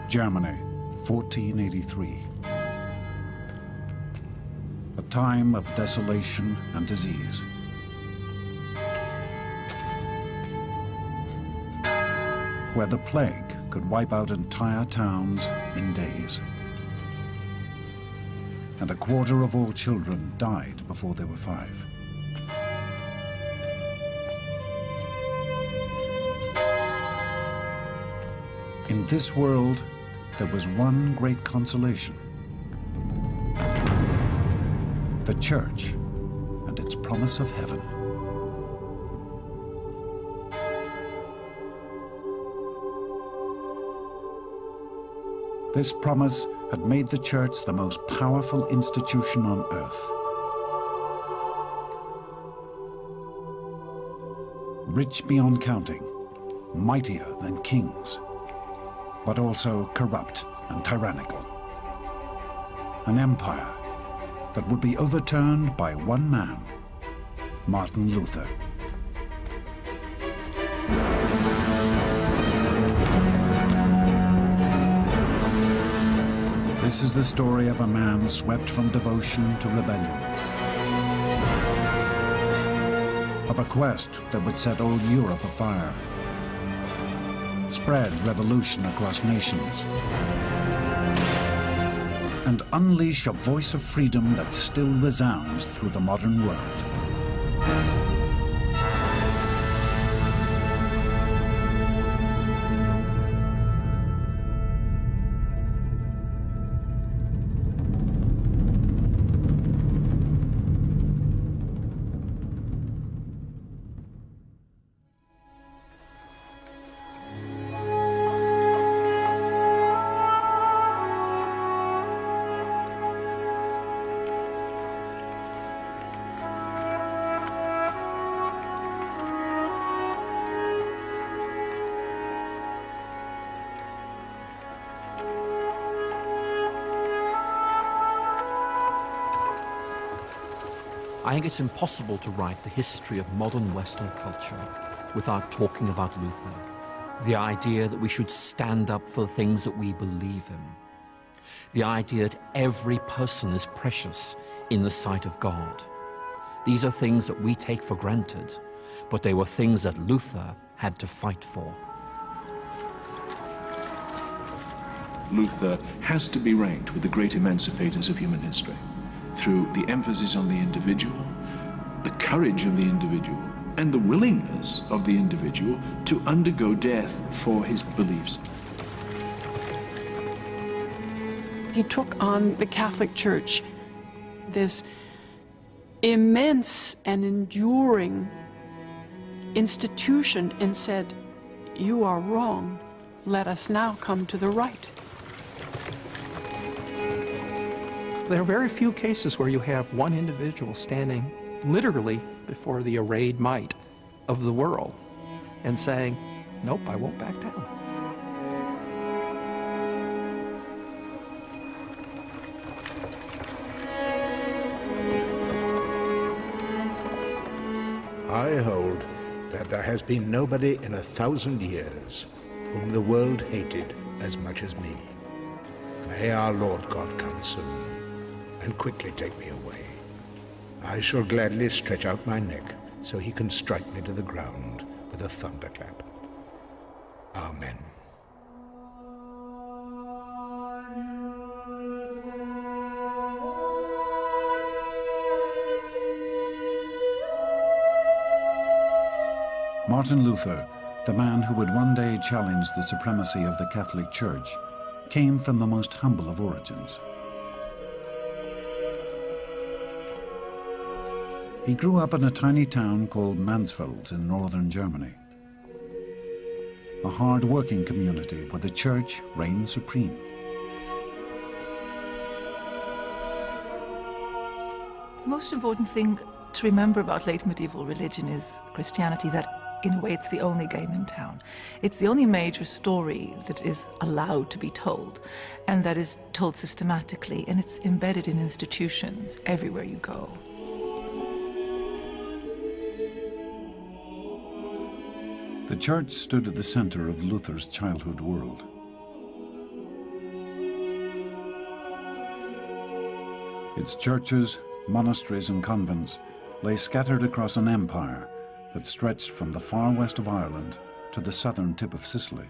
Germany, 1483. A time of desolation and disease. Where the plague could wipe out entire towns in days. And a quarter of all children died before they were 5. In this world, there was one great consolation. The church and its promise of heaven. This promise had made the church the most powerful institution on earth. Rich beyond counting, mightier than kings, but also corrupt and tyrannical. An empire that would be overturned by one man, Martin Luther. This is the story of a man swept from devotion to rebellion. Of a quest that would set old Europe afire. Spread revolution across nations. And unleash a voice of freedom that still resounds through the modern world. I think it's impossible to write the history of modern Western culture without talking about Luther. The idea that we should stand up for the things that we believe in. The idea that every person is precious in the sight of God. These are things that we take for granted, but they were things that Luther had to fight for. Luther has to be ranked with the great emancipators of human history, through the emphasis on the individual, the courage of the individual, and the willingness of the individual to undergo death for his beliefs. He took on the Catholic Church, this immense and enduring institution, and said, "You are wrong. Let us now come to the right." There are very few cases where you have one individual standing literally before the arrayed might of the world and saying, "Nope, I won't back down." I hold that there has been nobody in 1,000 years whom the world hated as much as me. May our Lord God come soon and quickly take me away. I shall gladly stretch out my neck so he can strike me to the ground with a thunderclap. Amen. Martin Luther, the man who would one day challenge the supremacy of the Catholic Church, came from the most humble of origins. He grew up in a tiny town called Mansfeld in northern Germany. A hard-working community where the church reigned supreme. The most important thing to remember about late medieval religion is Christianity, that in a way it's the only game in town. It's the only major story that is allowed to be told, and that is told systematically, and it's embedded in institutions everywhere you go. The church stood at the center of Luther's childhood world. Its churches, monasteries and convents lay scattered across an empire that stretched from the far west of Ireland to the southern tip of Sicily.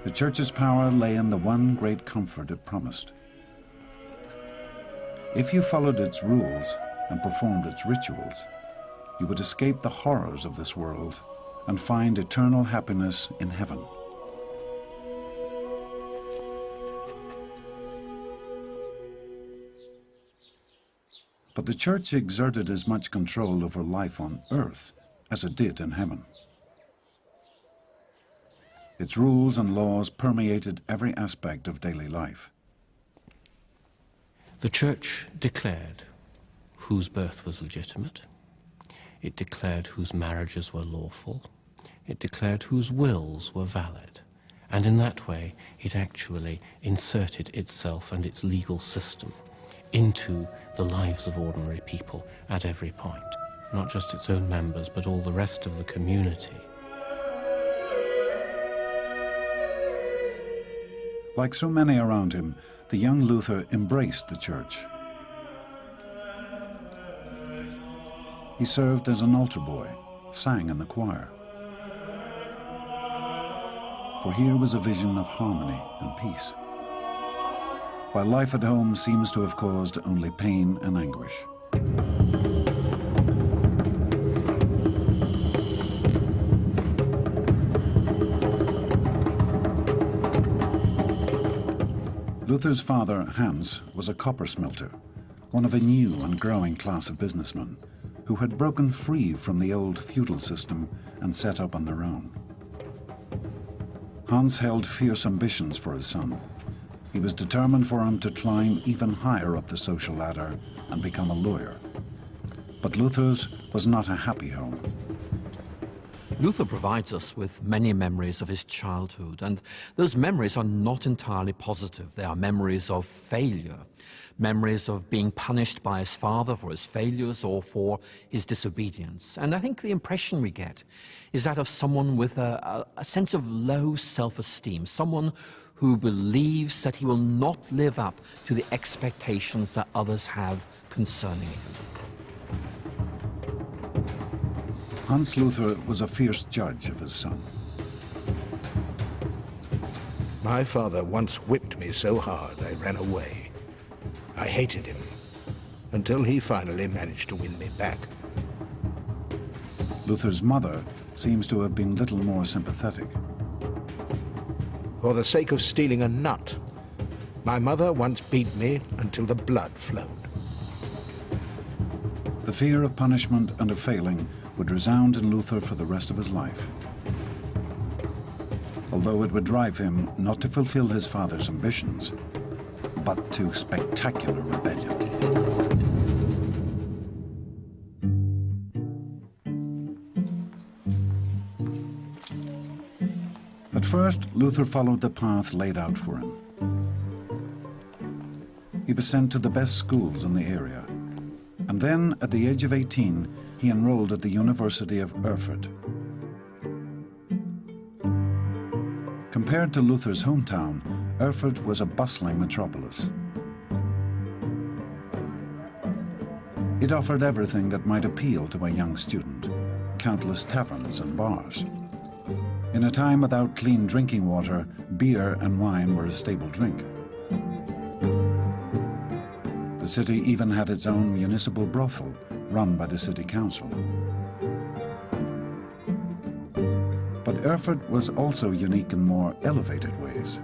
The Church's power lay in the one great comfort it promised. If you followed its rules and performed its rituals, you would escape the horrors of this world and find eternal happiness in heaven. But the Church exerted as much control over life on earth as it did in heaven. Its rules and laws permeated every aspect of daily life. The Church declared whose birth was legitimate. It declared whose marriages were lawful. It declared whose wills were valid. And in that way, it actually inserted itself and its legal system into the lives of ordinary people at every point. Not just its own members, but all the rest of the community. Like so many around him, the young Luther embraced the Church. He served as an altar boy, sang in the choir. For here was a vision of harmony and peace, while life at home seems to have caused only pain and anguish. Luther's father, Hans, was a copper smelter, one of a new and growing class of businessmen who had broken free from the old feudal system and set up on their own. Hans held fierce ambitions for his son. He was determined for him to climb even higher up the social ladder and become a lawyer. But Luther's was not a happy home. Luther provides us with many memories of his childhood, and those memories are not entirely positive. They are memories of failure, memories of being punished by his father for his failures or for his disobedience. And I think the impression we get is that of someone with a sense of low self-esteem, someone who believes that he will not live up to the expectations that others have concerning him. Hans Luther was a fierce judge of his son. My father once whipped me so hard I ran away. I hated him, until he finally managed to win me back. Luther's mother seems to have been little more sympathetic. For the sake of stealing a nut, my mother once beat me until the blood flowed. The fear of punishment and of failing would resound in Luther for the rest of his life, although it would drive him not to fulfill his father's ambitions, but to spectacular rebellion. At first, Luther followed the path laid out for him. He was sent to the best schools in the area, and then, at the age of 18, he enrolled at the University of Erfurt. Compared to Luther's hometown, Erfurt was a bustling metropolis. It offered everything that might appeal to a young student, countless taverns and bars. In a time without clean drinking water, beer and wine were a staple drink. The city even had its own municipal brothel, run by the city council. But Erfurt was also unique in more elevated ways.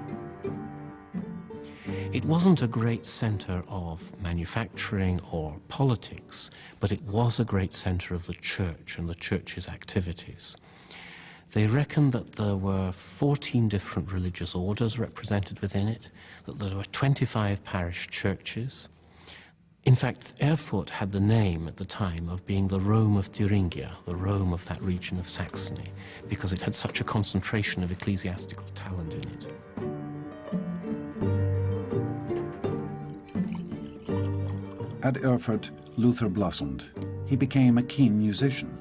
It wasn't a great center of manufacturing or politics, but it was a great center of the church and the church's activities. They reckoned that there were 14 different religious orders represented within it, that there were 25 parish churches. In fact, Erfurt had the name at the time of being the Rome of Thuringia, the Rome of that region of Saxony, because it had such a concentration of ecclesiastical talent in it. At Erfurt, Luther blossomed. He became a keen musician,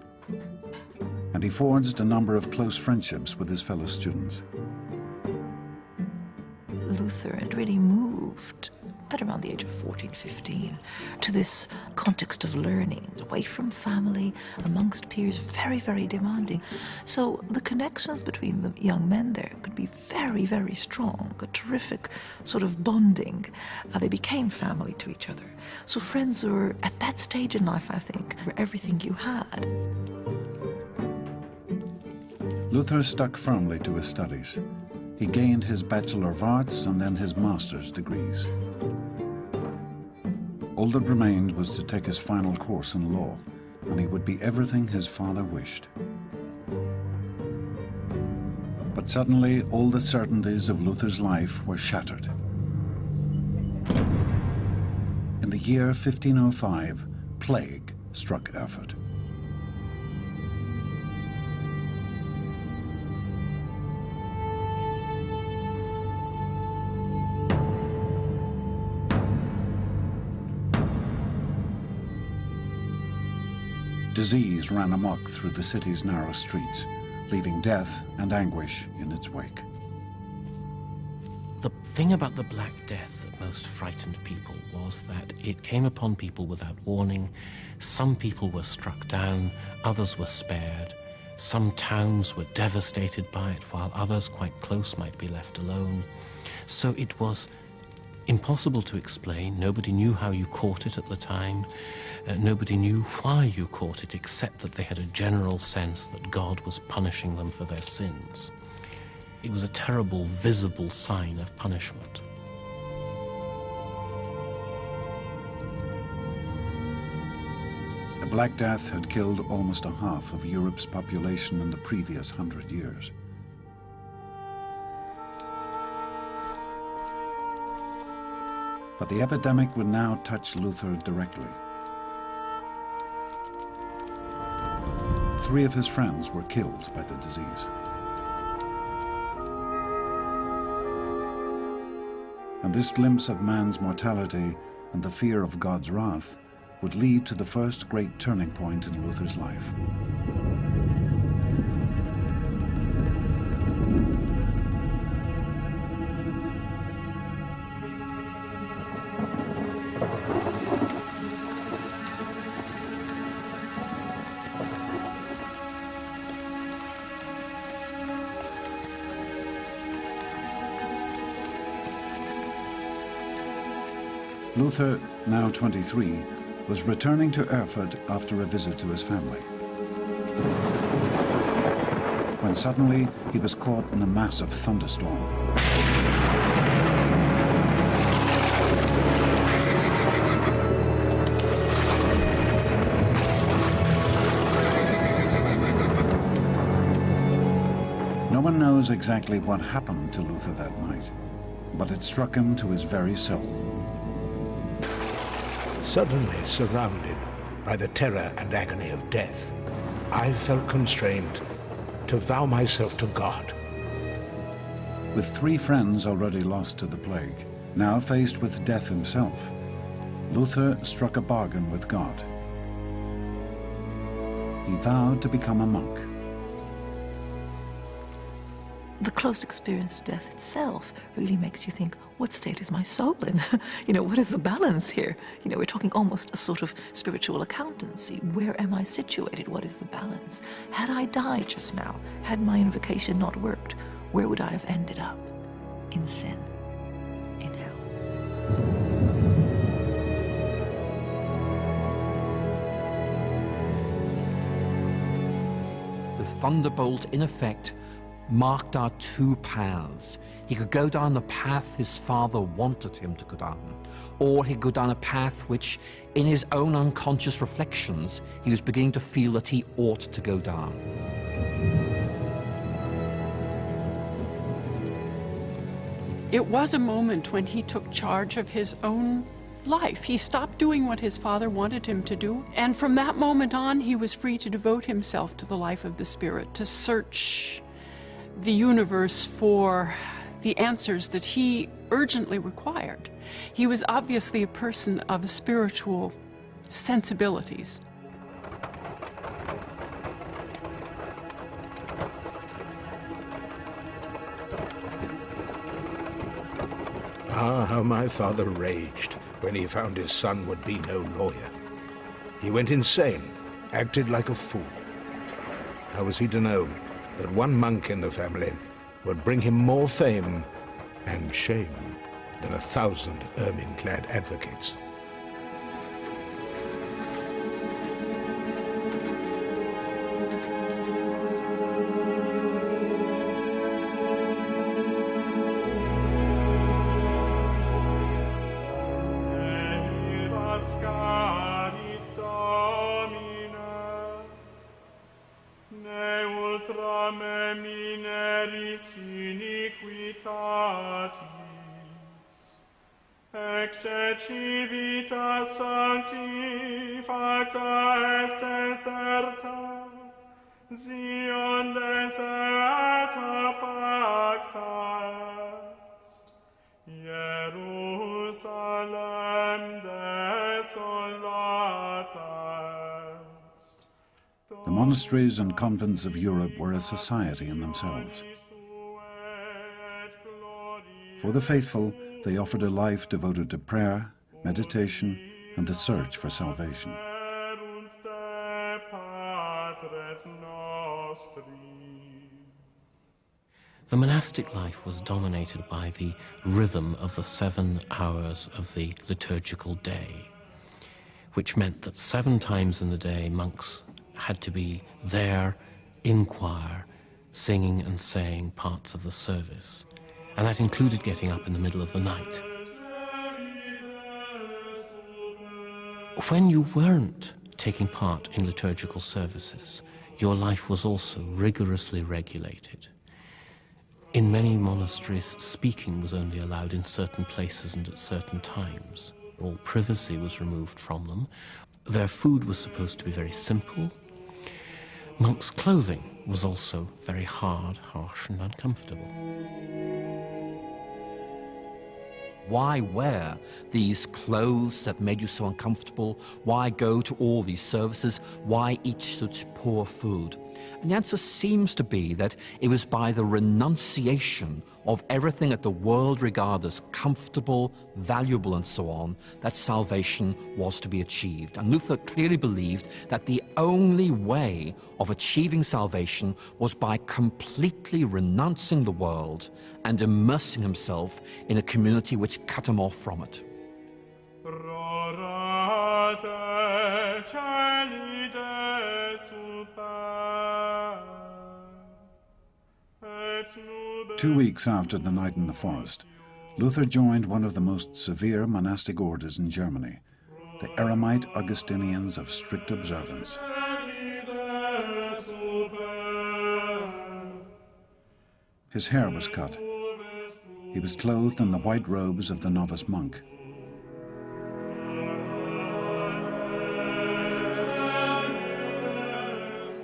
and he forged a number of close friendships with his fellow students. Luther and really moved at around the age of 14, 15, to this context of learning, away from family, amongst peers, very, very demanding. So the connections between the young men there could be very, very strong, a terrific sort of bonding. They became family to each other. So friends were, at that stage in life, I think, were everything you had. Luther stuck firmly to his studies. He gained his Bachelor of Arts and then his master's degrees. All that remained was to take his final course in law, and he would be everything his father wished. But suddenly, all the certainties of Luther's life were shattered. In the year 1505, plague struck Erfurt. Disease ran amok through the city's narrow streets, leaving death and anguish in its wake. The thing about the Black Death that most frightened people was that it came upon people without warning. Some people were struck down, others were spared. Some towns were devastated by it, while others quite close might be left alone. So it was impossible to explain. Nobody knew how you caught it at the time. Nobody knew why you caught it, except that they had a general sense that God was punishing them for their sins. It was a terrible, visible sign of punishment. The Black Death had killed almost a half of Europe's population in the previous 100 years. But the epidemic would now touch Luther directly. 3 of his friends were killed by the disease. And this glimpse of man's mortality and the fear of God's wrath would lead to the first great turning point in Luther's life. Luther, now 23, was returning to Erfurt after a visit to his family, when suddenly he was caught in a massive thunderstorm. No one knows exactly what happened to Luther that night, but it struck him to his very soul. Suddenly surrounded by the terror and agony of death, I felt constrained to vow myself to God. With 3 friends already lost to the plague, now faced with death himself, Luther struck a bargain with God. He vowed to become a monk. The close experience of death itself really makes you think, what state is my soul in? You know, what is the balance here? You know, we're talking almost a sort of spiritual accountancy. Where am I situated? What is the balance? Had I died just now, had my invocation not worked, where would I have ended up? In sin, in hell. The thunderbolt, in effect, marked our 2 paths. He could go down the path his father wanted him to go down, or he could go down a path which, in his own unconscious reflections, he was beginning to feel that he ought to go down. It was a moment when he took charge of his own life. He stopped doing what his father wanted him to do, and from that moment on, he was free to devote himself to the life of the Spirit, to search the universe for the answers that he urgently required. He was obviously a person of spiritual sensibilities. Ah, how my father raged when he found his son would be no lawyer. He went insane, acted like a fool. How was he to know that one monk in the family would bring him more fame and shame than 1,000 ermine-clad advocates? The monasteries and convents of Europe were a society in themselves. For the faithful, they offered a life devoted to prayer, meditation, and the search for salvation. The monastic life was dominated by the rhythm of the 7 hours of the liturgical day, which meant that 7 times in the day monks had to be there in choir, singing and saying parts of the service. And that included getting up in the middle of the night. When you weren't taking part in liturgical services, your life was also rigorously regulated. In many monasteries, speaking was only allowed in certain places and at certain times. All privacy was removed from them. Their food was supposed to be very simple. Monks' clothing was also very hard, harsh, and uncomfortable. Why wear these clothes that made you so uncomfortable? Why go to all these services? Why eat such poor food? And the answer seems to be that it was by the renunciation of everything that the world regarded as comfortable, valuable, and so on, that salvation was to be achieved. And Luther clearly believed that the only way of achieving salvation was by completely renouncing the world and immersing himself in a community which cut him off from it. 2 weeks after the night in the forest, Luther joined one of the most severe monastic orders in Germany, the Eremite Augustinians of strict observance. His hair was cut. He was clothed in the white robes of the novice monk.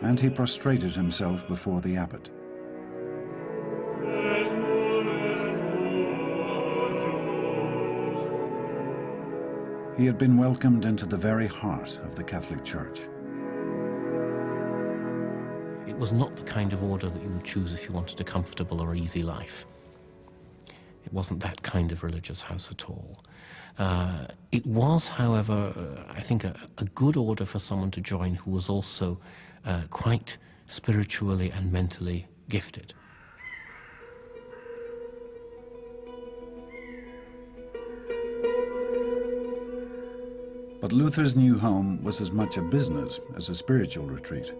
And he prostrated himself before the abbot. He had been welcomed into the very heart of the Catholic Church. It was not the kind of order that you would choose if you wanted a comfortable or easy life. It wasn't that kind of religious house at all. It was, however, I think a good order for someone to join who was also quite spiritually and mentally gifted. But Luther's new home was as much a business as a spiritual retreat.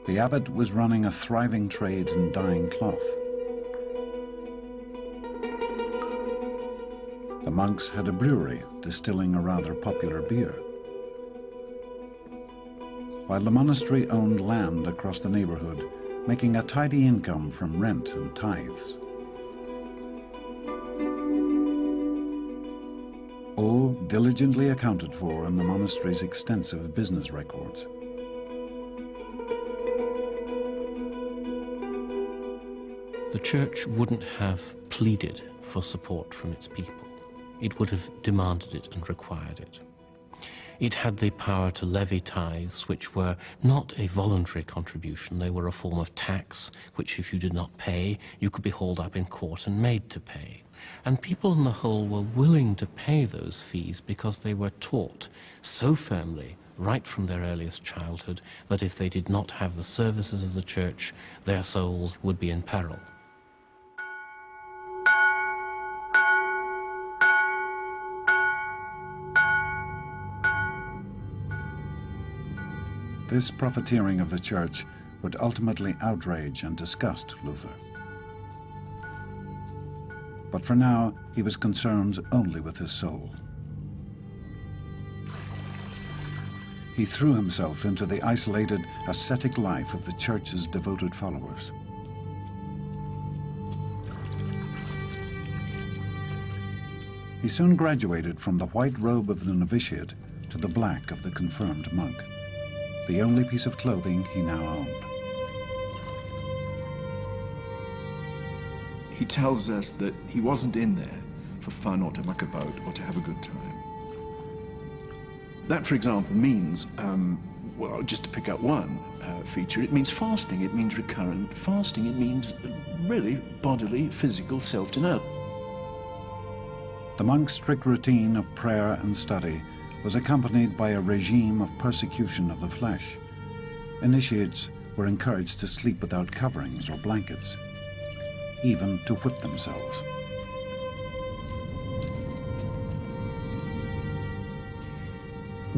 The abbot was running a thriving trade in dyeing cloth. The monks had a brewery distilling a rather popular beer, while the monastery owned land across the neighborhood, making a tidy income from rent and tithes. All diligently accounted for in the monastery's extensive business records. The church wouldn't have pleaded for support from its people. It would have demanded it and required it. It had the power to levy tithes, which were not a voluntary contribution. They were a form of tax, which if you did not pay, you could be hauled up in court and made to pay. And people on the whole were willing to pay those fees because they were taught so firmly, right from their earliest childhood, that if they did not have the services of the church, their souls would be in peril. This profiteering of the church would ultimately outrage and disgust Luther. But for now, he was concerned only with his soul. He threw himself into the isolated, ascetic life of the church's devoted followers. He soon graduated from the white robe of the novitiate to the black of the confirmed monk, the only piece of clothing he now owned. He tells us that he wasn't in there for fun or to muck about or to have a good time. That, for example, means, well, just to pick out one feature, it means fasting, it means recurrent fasting, it means really bodily, physical self-denial. The monk's strict routine of prayer and study was accompanied by a regime of persecution of the flesh. Initiates were encouraged to sleep without coverings or blankets, even to whip themselves.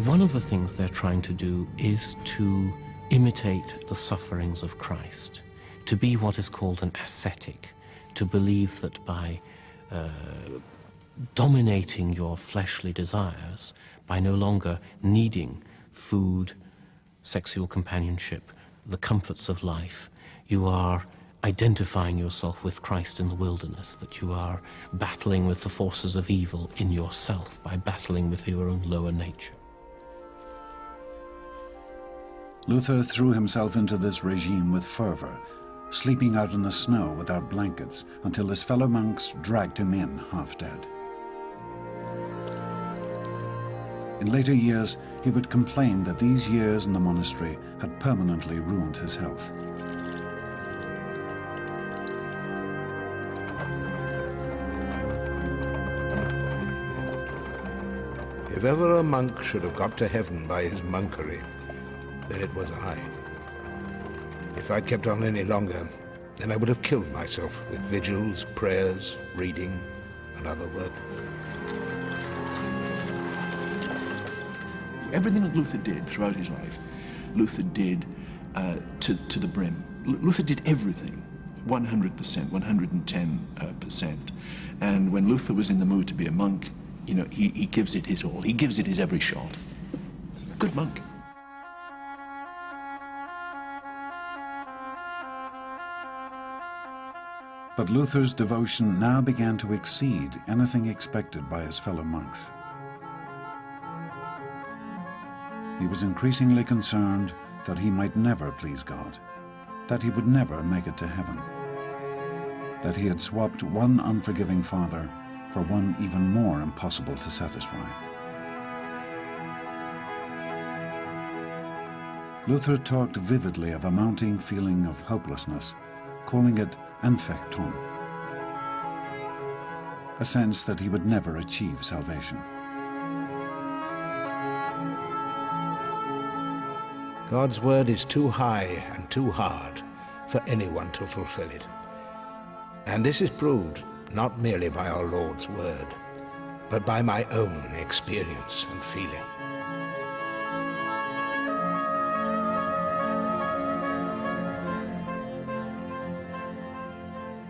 One of the things they're trying to do is to imitate the sufferings of Christ, to be what is called an ascetic, to believe that by dominating your fleshly desires, by no longer needing food, sexual companionship, the comforts of life, you are identifying yourself with Christ in the wilderness, that you are battling with the forces of evil in yourself by battling with your own lower nature. Luther threw himself into this regime with fervor, sleeping out in the snow without blankets until his fellow monks dragged him in half dead. In later years, he would complain that these years in the monastery had permanently ruined his health. If ever a monk should have got to heaven by his monkery, then it was I. If I'd kept on any longer, then I would have killed myself with vigils, prayers, reading, and other work. Everything that Luther did throughout his life, Luther did to the brim. Luther did everything, 100%, 110%. And when Luther was in the mood to be a monk, you know, he gives it his all. He gives it his every shot. Good monk. But Luther's devotion now began to exceed anything expected by his fellow monks. He was increasingly concerned that he might never please God, that he would never make it to heaven, that he had swapped one unforgiving father for one even more impossible to satisfy. Luther talked vividly of a mounting feeling of hopelessness, calling it Anfechtung, a sense that he would never achieve salvation. God's word is too high and too hard for anyone to fulfill it. And this is proved not merely by our Lord's word, but by my own experience and feeling.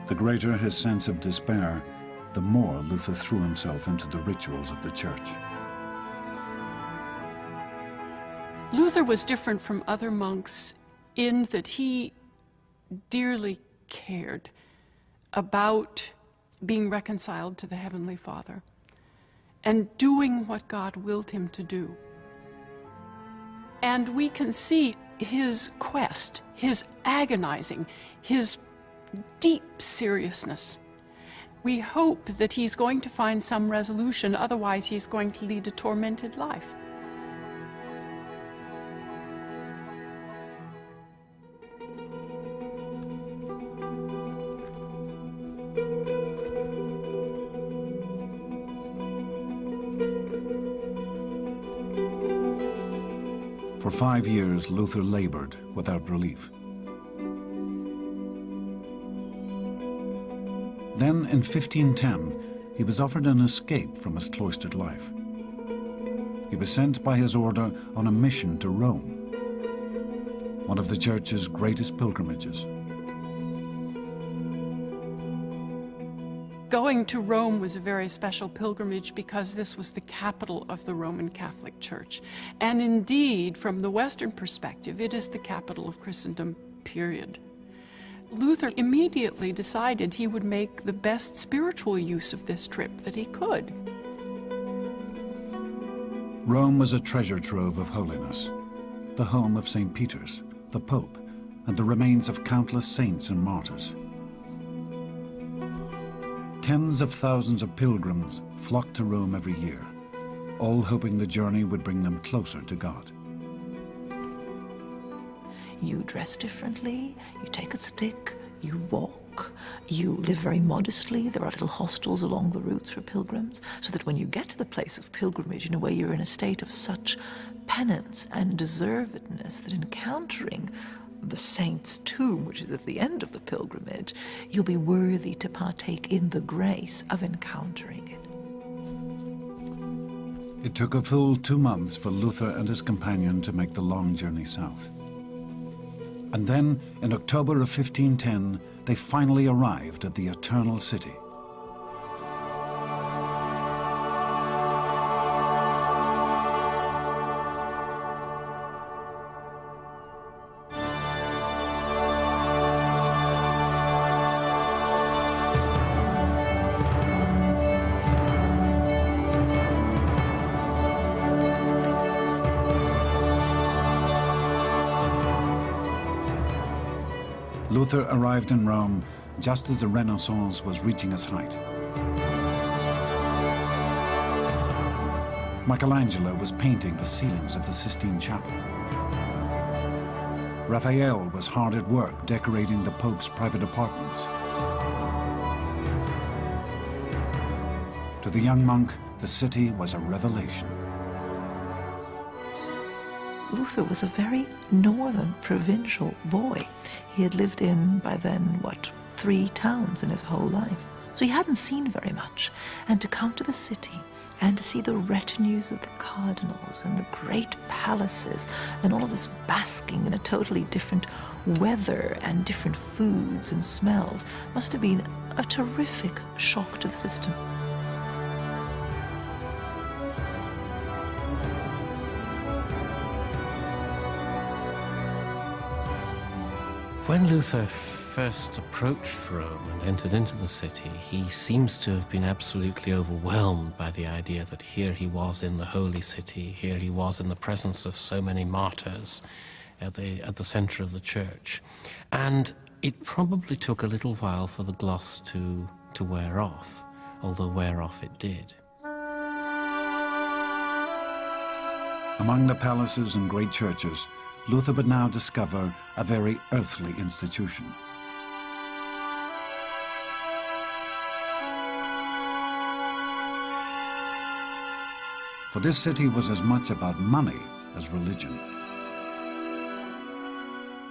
The greater his sense of despair, the more Luther threw himself into the rituals of the church. Luther was different from other monks in that he dearly cared about being reconciled to the Heavenly Father and doing what God willed him to do. And we can see his quest, his agonizing, his deep seriousness. We hope that he's going to find some resolution, otherwise he's going to lead a tormented life. For 5 years, Luther labored without relief. Then, in 1510, he was offered an escape from his cloistered life. He was sent by his order on a mission to Rome, one of the Church's greatest pilgrimages. Going to Rome was a very special pilgrimage because this was the capital of the Roman Catholic Church. And indeed, from the Western perspective, it is the capital of Christendom, period. Luther immediately decided he would make the best spiritual use of this trip that he could. Rome was a treasure trove of holiness, the home of St. Peter's, the Pope, and the remains of countless saints and martyrs. Tens of thousands of pilgrims flocked to Rome every year, all hoping the journey would bring them closer to God. You dress differently, you take a stick, you walk, you live very modestly. There are little hostels along the routes for pilgrims, so that when you get to the place of pilgrimage, in a way you're in a state of such penance and deservedness that encountering the saint's tomb, which is at the end of the pilgrimage, you'll be worthy to partake in the grace of encountering it. It took a full 2 months for Luther and his companion to make the long journey south. And then, in October of 1510, they finally arrived at the Eternal City. Luther arrived in Rome just as the Renaissance was reaching its height. Michelangelo was painting the ceilings of the Sistine Chapel. Raphael was hard at work decorating the Pope's private apartments. To the young monk, the city was a revelation. Luther was a very northern provincial boy. He had lived in, by then, 3 towns in his whole life. So he hadn't seen very much. And to come to the city and to see the retinues of the cardinals and the great palaces and all of this basking in a totally different weather and different foods and smells must have been a terrific shock to the system. When Luther first approached Rome and entered into the city, he seems to have been absolutely overwhelmed by the idea that here he was in the holy city, here he was in the presence of so many martyrs at the center of the church. And it probably took a little while for the gloss to wear off, although wear off it did. Among the palaces and great churches, Luther would now discover a very earthly institution. For this city was as much about money as religion.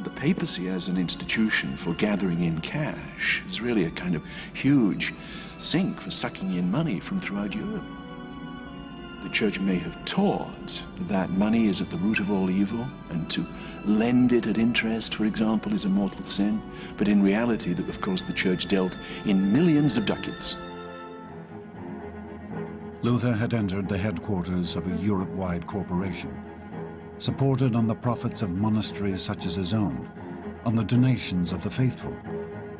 The papacy as an institution for gathering in cash is really a kind of huge sink for sucking in money from throughout Europe. The Church may have taught that money is at the root of all evil, and to lend it at interest, for example, is a mortal sin. But in reality, of course, the Church dealt in millions of ducats. Luther had entered the headquarters of a Europe-wide corporation, supported on the profits of monasteries such as his own, on the donations of the faithful,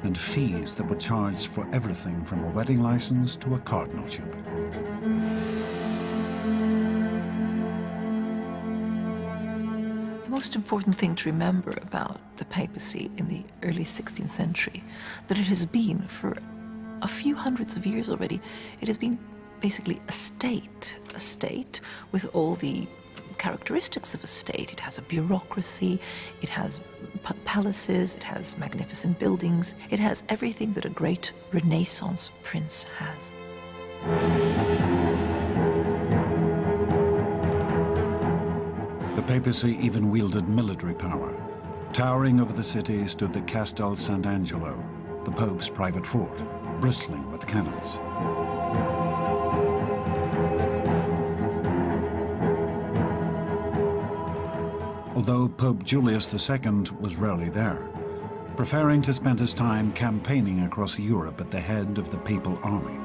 and fees that were charged for everything from a wedding license to a cardinalship. The most important thing to remember about the papacy in the early 16th century, that it has been for a few hundreds of years already, it has been basically a state with all the characteristics of a state. It has a bureaucracy, it has palaces, it has magnificent buildings, it has everything that a great Renaissance prince has. The papacy even wielded military power. Towering over the city stood the Castel Sant'Angelo, the Pope's private fort, bristling with cannons. Although Pope Julius II was rarely there, preferring to spend his time campaigning across Europe at the head of the papal army.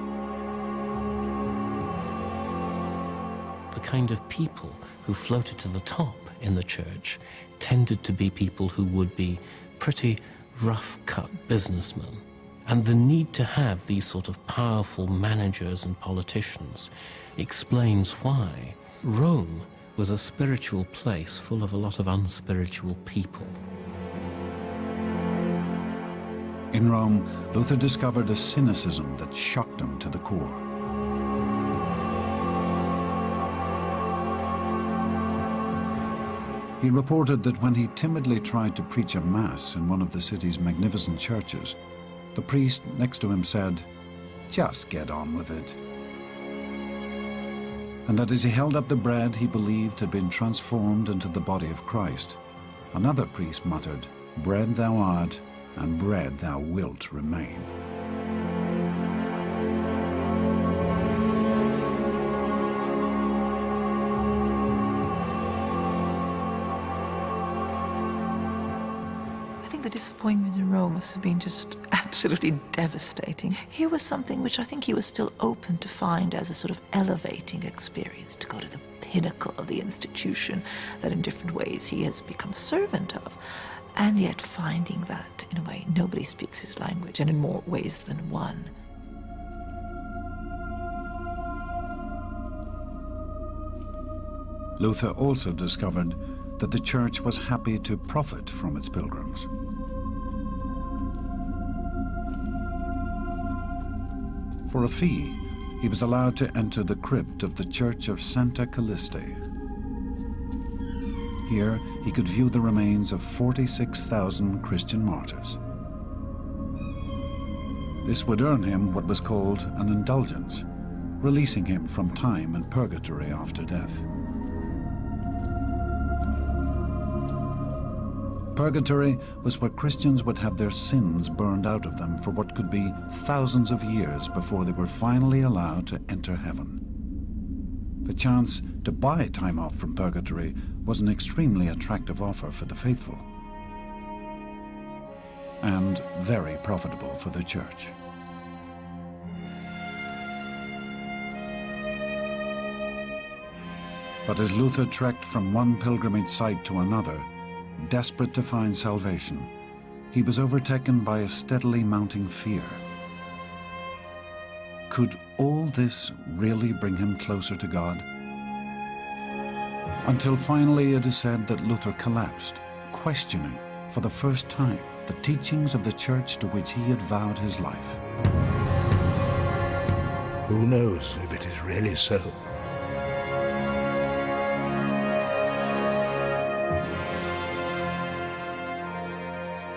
The kind of people who floated to the top in the church tended to be people who would be pretty rough-cut businessmen. And the need to have these sort of powerful managers and politicians explains why Rome was a spiritual place full of a lot of unspiritual people. In Rome, Luther discovered a cynicism that shocked him to the core. He reported that when he timidly tried to preach a mass in one of the city's magnificent churches, the priest next to him said, "Just get on with it." And that as he held up the bread he believed had been transformed into the body of Christ, another priest muttered, "Bread thou art, and bread thou wilt remain." I think the disappointment in Rome must have been just absolutely devastating. Here was something which I think he was still open to find as a sort of elevating experience, to go to the pinnacle of the institution that in different ways he has become a servant of, and yet finding that, in a way, nobody speaks his language, and in more ways than one. Luther also discovered that the church was happy to profit from its pilgrims. For a fee, he was allowed to enter the crypt of the Church of Santa Calliste. Here, he could view the remains of 46,000 Christian martyrs. This would earn him what was called an indulgence, releasing him from time and purgatory after death. Purgatory was where Christians would have their sins burned out of them for what could be thousands of years before they were finally allowed to enter heaven. The chance to buy time off from purgatory was an extremely attractive offer for the faithful, and very profitable for the church. But as Luther trekked from one pilgrimage site to another, desperate to find salvation, he was overtaken by a steadily mounting fear. Could all this really bring him closer to God? Until finally it is said that Luther collapsed, questioning for the first time the teachings of the church to which he had vowed his life. Who knows if it is really so?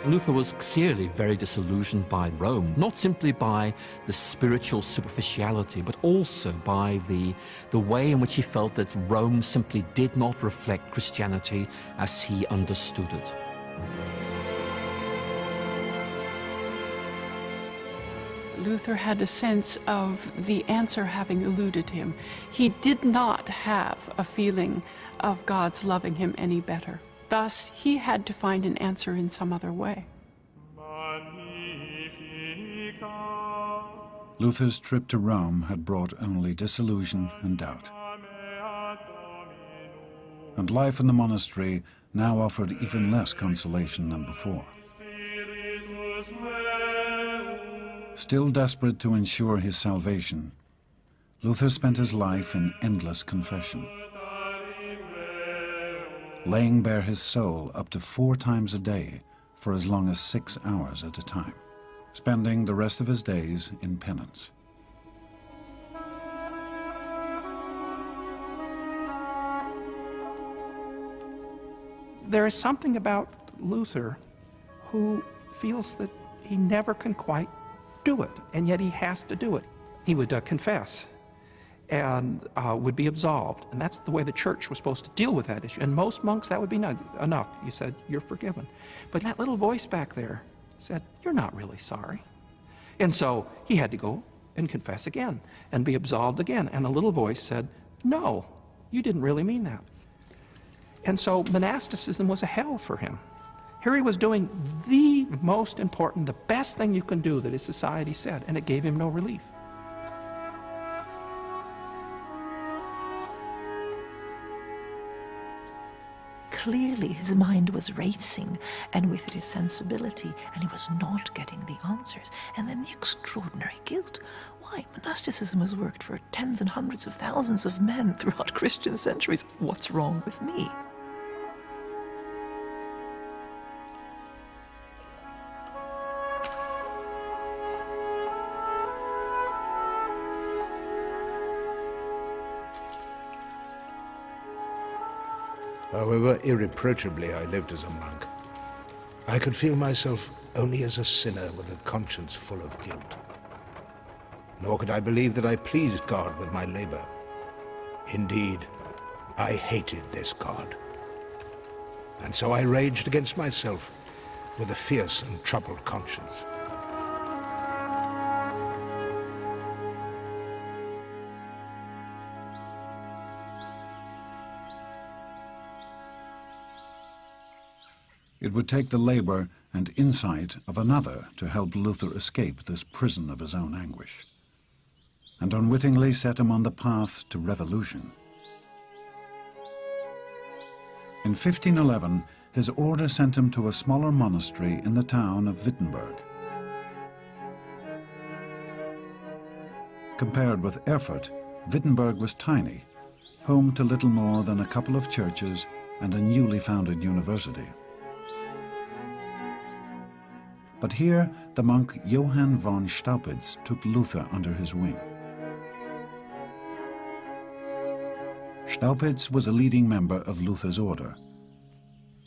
Luther was clearly very disillusioned by Rome, not simply by the spiritual superficiality, but also by the way in which he felt that Rome simply did not reflect Christianity as he understood it. Luther had a sense of the answer having eluded him. He did not have a feeling of God's loving him any better. Thus, he had to find an answer in some other way. Luther's trip to Rome had brought only disillusion and doubt. And life in the monastery now offered even less consolation than before. Still desperate to ensure his salvation, Luther spent his life in endless confession, laying bare his soul up to 4 times a day for as long as 6 hours at a time, spending the rest of his days in penance. There is something about Luther who feels that he never can quite do it, and yet he has to do it. He would confess, and would be absolved. And that's the way the church was supposed to deal with that issue. And most monks, that would be enough. You said, you're forgiven. But that little voice back there said, you're not really sorry. And so he had to go and confess again and be absolved again. And a little voice said, no, you didn't really mean that. And so monasticism was a hell for him. Here he was doing the most important, the best thing you can do that his society said, and it gave him no relief. Clearly his mind was racing, and with it his sensibility, and he was not getting the answers. And then the extraordinary guilt. Why, monasticism has worked for tens and hundreds of thousands of men throughout Christian centuries. What's wrong with me? However irreproachably I lived as a monk, I could feel myself only as a sinner with a conscience full of guilt. Nor could I believe that I pleased God with my labor. Indeed, I hated this God. And so I raged against myself with a fierce and troubled conscience. It would take the labor and insight of another to help Luther escape this prison of his own anguish, and unwittingly set him on the path to revolution. In 1511, his order sent him to a smaller monastery in the town of Wittenberg. Compared with Erfurt, Wittenberg was tiny, home to little more than a couple of churches and a newly founded university. But here, the monk Johann von Staupitz took Luther under his wing. Staupitz was a leading member of Luther's order,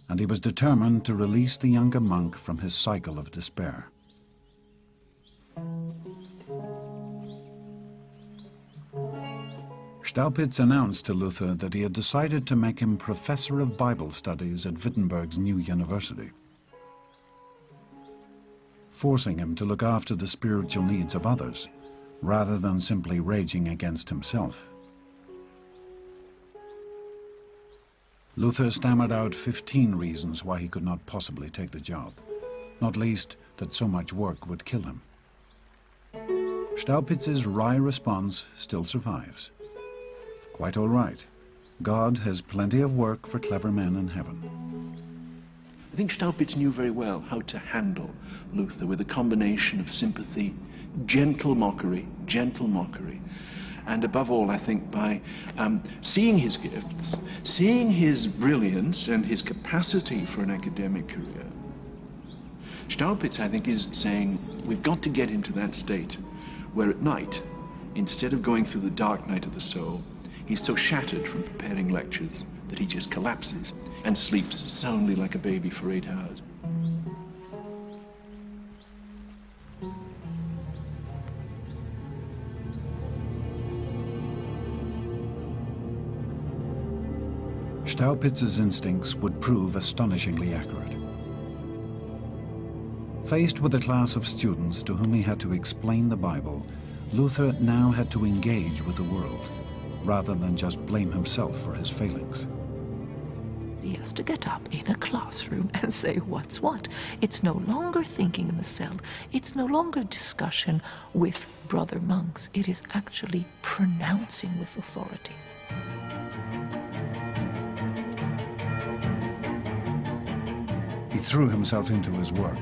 and he was determined to release the younger monk from his cycle of despair. Staupitz announced to Luther that he had decided to make him professor of Bible studies at Wittenberg's new university, forcing him to look after the spiritual needs of others, rather than simply raging against himself. Luther stammered out 15 reasons why he could not possibly take the job, not least that so much work would kill him. Staupitz's wry response still survives. Quite all right. God has plenty of work for clever men in heaven. I think Staupitz knew very well how to handle Luther with a combination of sympathy, gentle mockery, and above all, I think, by seeing his gifts, seeing his brilliance and his capacity for an academic career. Staupitz, I think, is saying we've got to get into that state where at night, instead of going through the dark night of the soul, he's so shattered from preparing lectures that he just collapses and sleeps soundly like a baby for 8 hours. Staupitz's instincts would prove astonishingly accurate. Faced with a class of students to whom he had to explain the Bible, Luther now had to engage with the world, rather than just blame himself for his failings. He has to get up in a classroom and say what's what. It's no longer thinking in the cell. It's no longer discussion with brother monks. It is actually pronouncing with authority. He threw himself into his work,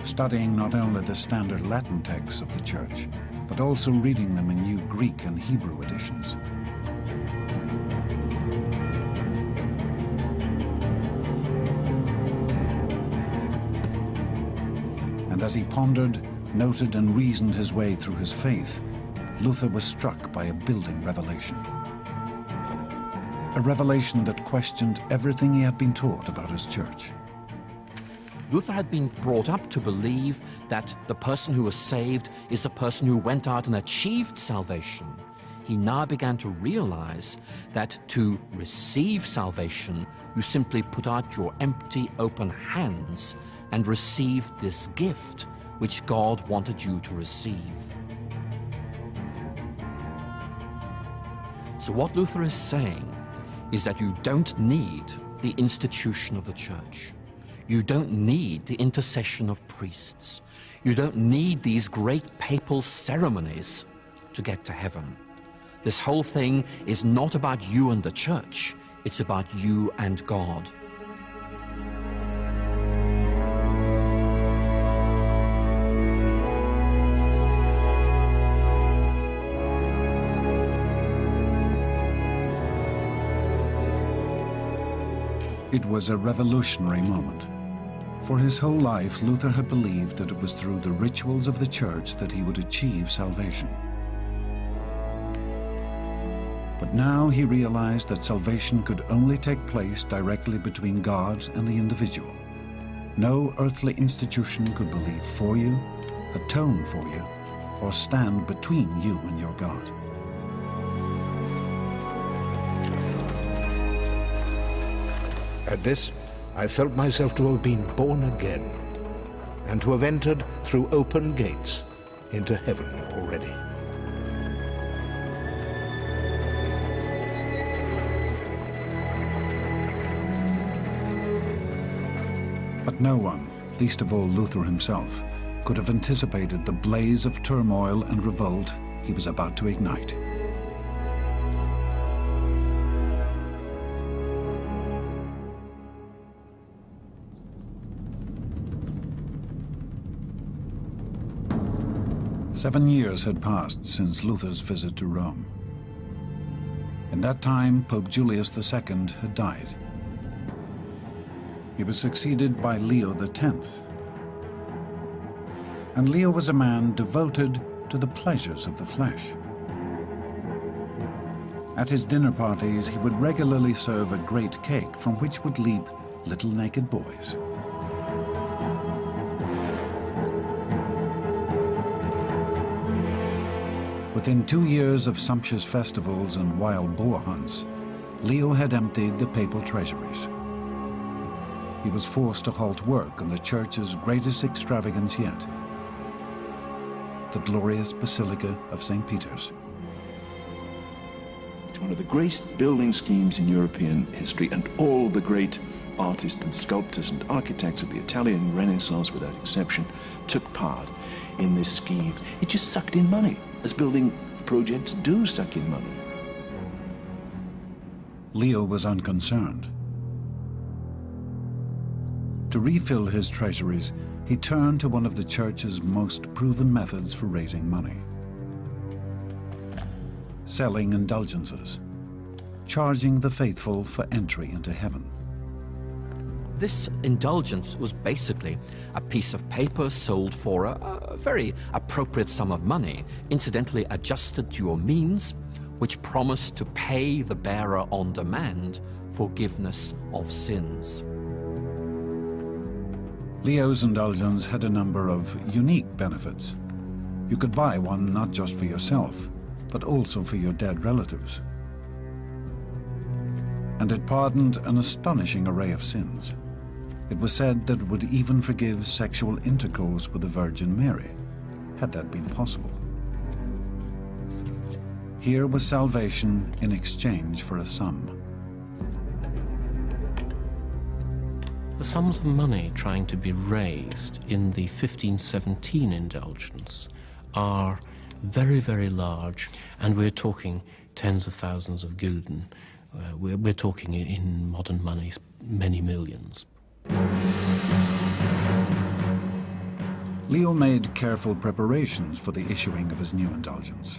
studying not only the standard Latin texts of the Church, but also reading them in new Greek and Hebrew editions. And as he pondered, noted, and reasoned his way through his faith, Luther was struck by a building revelation. A revelation that questioned everything he had been taught about his church. Luther had been brought up to believe that the person who was saved is the person who went out and achieved salvation. he now began to realize that to receive salvation, you simply put out your empty, open hands and received this gift which God wanted you to receive. So what Luther is saying is that you don't need the institution of the church. You don't need the intercession of priests. You don't need these great papal ceremonies to get to heaven. This whole thing is not about you and the church. It's about you and God. It was a revolutionary moment. For his whole life, Luther had believed that it was through the rituals of the church that he would achieve salvation. But now he realized that salvation could only take place directly between God and the individual. No earthly institution could believe for you, atone for you, or stand between you and your God. At this, I felt myself to have been born again, and to have entered through open gates into heaven already. But no one, least of all Luther himself, could have anticipated the blaze of turmoil and revolt he was about to ignite. Seven years had passed since Luther's visit to Rome. In that time, Pope Julius II had died. He was succeeded by Leo X. And Leo was a man devoted to the pleasures of the flesh. At his dinner parties, he would regularly serve a great cake from which would leap little naked boys. Within 2 years of sumptuous festivals and wild boar hunts, Leo had emptied the papal treasuries. He was forced to halt work on the church's greatest extravagance yet, the glorious Basilica of St. Peter's. It's one of the greatest building schemes in European history, and all the great artists and sculptors and architects of the Italian Renaissance, without exception, took part in this scheme. It just sucked in money, as building projects do suck in money. Leo was unconcerned. To refill his treasuries, he turned to one of the church's most proven methods for raising money: selling indulgences, charging the faithful for entry into heaven. This indulgence was basically a piece of paper sold for a very appropriate sum of money, incidentally adjusted to your means, which promised to pay the bearer on demand forgiveness of sins. Leo's indulgence had a number of unique benefits. You could buy one not just for yourself, but also for your dead relatives. And it pardoned an astonishing array of sins. It was said that it would even forgive sexual intercourse with the Virgin Mary, had that been possible. Here was salvation in exchange for a sum. The sums of money trying to be raised in the 1517 indulgence are very, very large, and we're talking tens of thousands of gulden. We're talking in modern money many millions. Leo made careful preparations for the issuing of his new indulgence.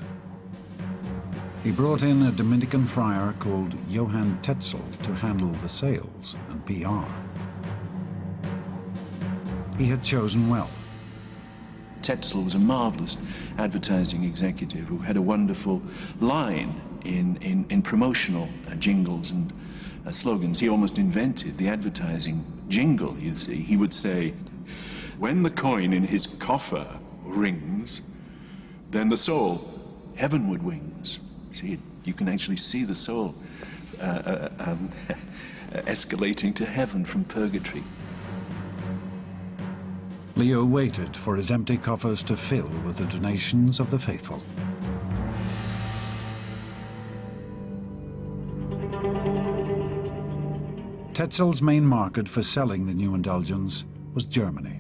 He brought in a Dominican friar called Johann Tetzel to handle the sales and PR. He had chosen well. Tetzel was a marvelous advertising executive who had a wonderful line in promotional jingles and slogans. He almost invented the advertising jingle, you see. He would say, "When the coin in his coffer rings, then the soul heavenward wings." See, you can actually see the soul escalating to heaven from purgatory. Leo waited for his empty coffers to fill with the donations of the faithful. Tetzel's main market for selling the new indulgence was Germany.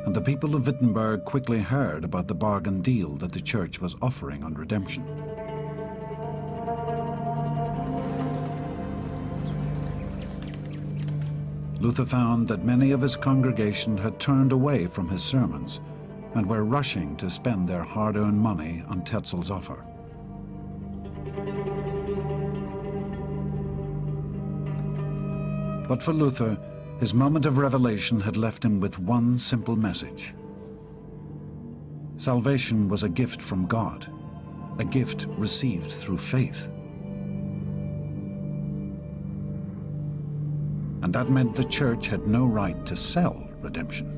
And the people of Wittenberg quickly heard about the bargain deal that the church was offering on redemption. Luther found that many of his congregation had turned away from his sermons and were rushing to spend their hard-earned money on Tetzel's offer. But for Luther, his moment of revelation had left him with one simple message. Salvation was a gift from God, a gift received through faith. And that meant the church had no right to sell redemption.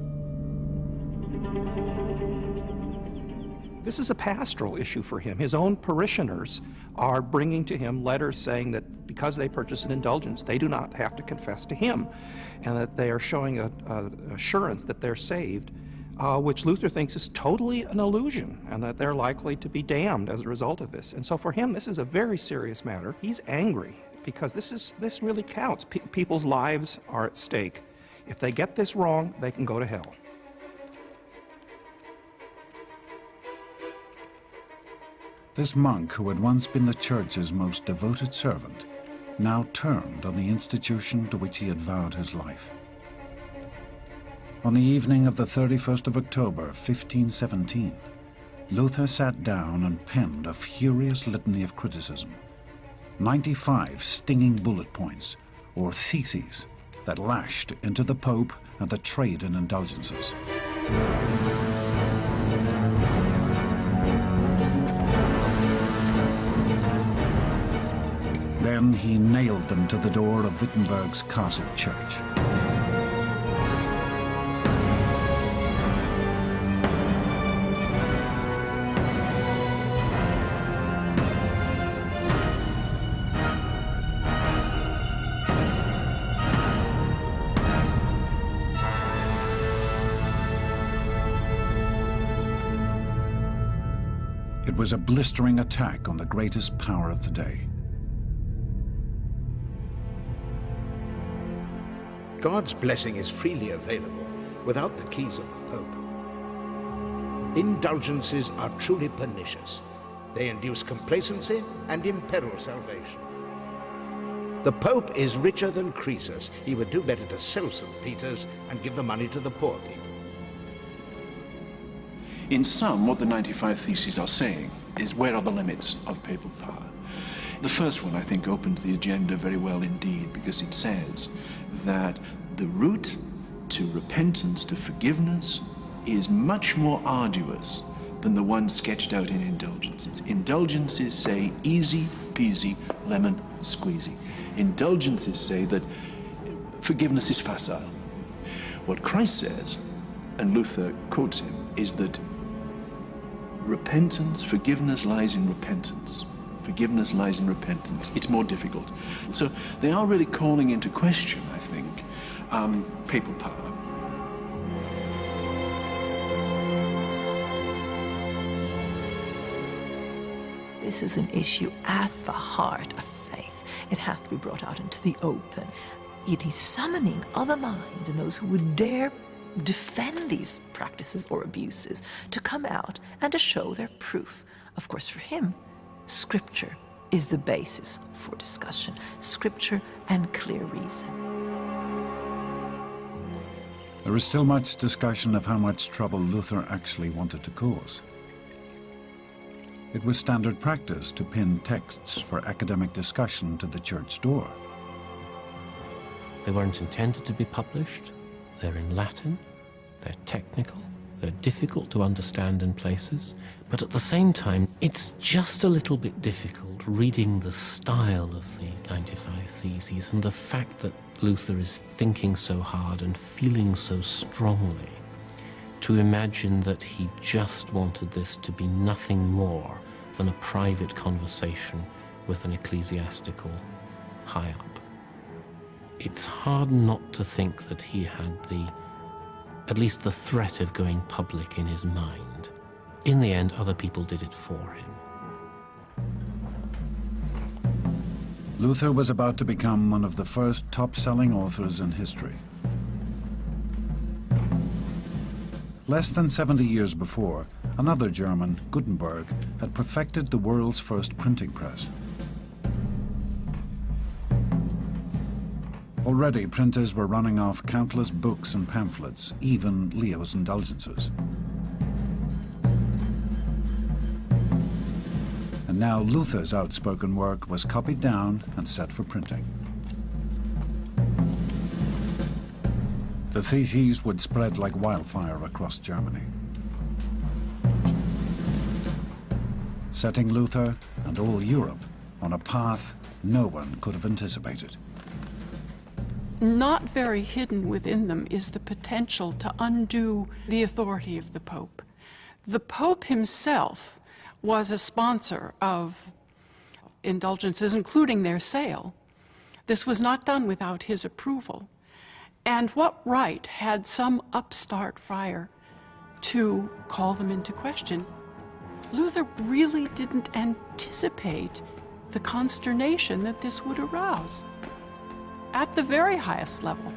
This is a pastoral issue for him. His own parishioners are bringing to him letters saying that because they purchase an indulgence, they do not have to confess to him, and that they are showing an assurance that they're saved, which Luther thinks is totally an illusion, and that they're likely to be damned as a result of this. And so for him, this is a very serious matter. He's angry because this really counts. People's lives are at stake. If they get this wrong, they can go to hell. This monk, who had once been the church's most devoted servant, now turned on the institution to which he had vowed his life. On the evening of the 31st of October, 1517, Luther sat down and penned a furious litany of criticism, 95 stinging bullet points, or theses, that lashed into the Pope and the trade in indulgences. Then he nailed them to the door of Wittenberg's castle church. It was a blistering attack on the greatest power of the day. God's blessing is freely available without the keys of the Pope. Indulgences are truly pernicious. They induce complacency and imperil salvation. The Pope is richer than Croesus. He would do better to sell St. Peter's and give the money to the poor people. In sum, what the 95 Theses are saying is, where are the limits of papal power? The first one, I think, opened the agenda very well indeed, because it says that the route to repentance, to forgiveness, is much more arduous than the one sketched out in indulgences. Indulgences say easy peasy, lemon squeezy. Indulgences say that forgiveness is facile. What Christ says, and Luther quotes him, is that repentance, forgiveness lies in repentance. Forgiveness lies in repentance. It's more difficult. So they are really calling into question, I think, papal power. This is an issue at the heart of faith. It has to be brought out into the open. It is summoning other minds and those who would dare defend these practices or abuses to come out and to show their proof. Of course, for him, Scripture is the basis for discussion. Scripture and clear reason. There is still much discussion of how much trouble Luther actually wanted to cause. It was standard practice to pin texts for academic discussion to the church door. They weren't intended to be published. They're in Latin, they're technical, they're difficult to understand in places, but at the same time, it's just a little bit difficult reading the style of the 95 Theses and the fact that Luther is thinking so hard and feeling so strongly to imagine that he just wanted this to be nothing more than a private conversation with an ecclesiastical high-up. It's hard not to think that he had at least the threat of going public in his mind. In the end, other people did it for him. Luther was about to become one of the first top-selling authors in history. Less than 70 years before, another German, Gutenberg, had perfected the world's first printing press. Already, printers were running off countless books and pamphlets, even Leo's indulgences. And now Luther's outspoken work was copied down and set for printing. The theses would spread like wildfire across Germany, setting Luther and all Europe on a path no one could have anticipated. Not very hidden within them is the potential to undo the authority of the Pope. The Pope himself was a sponsor of indulgences, including their sale. This was not done without his approval. And what right had some upstart friar to call them into question? Luther really didn't anticipate the consternation that this would arouse at the very highest level.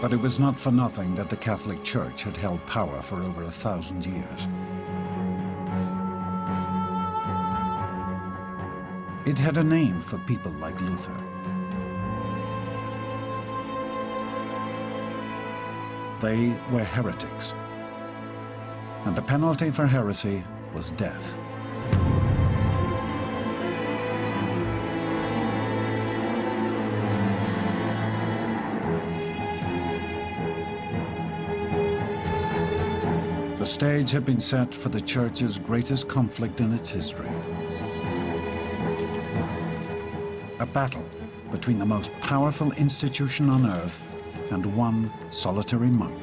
But it was not for nothing that the Catholic Church had held power for over 1,000 years. It had a name for people like Luther. They were heretics, and the penalty for heresy was death. The stage had been set for the Church's greatest conflict in its history. A battle between the most powerful institution on earth and one solitary monk.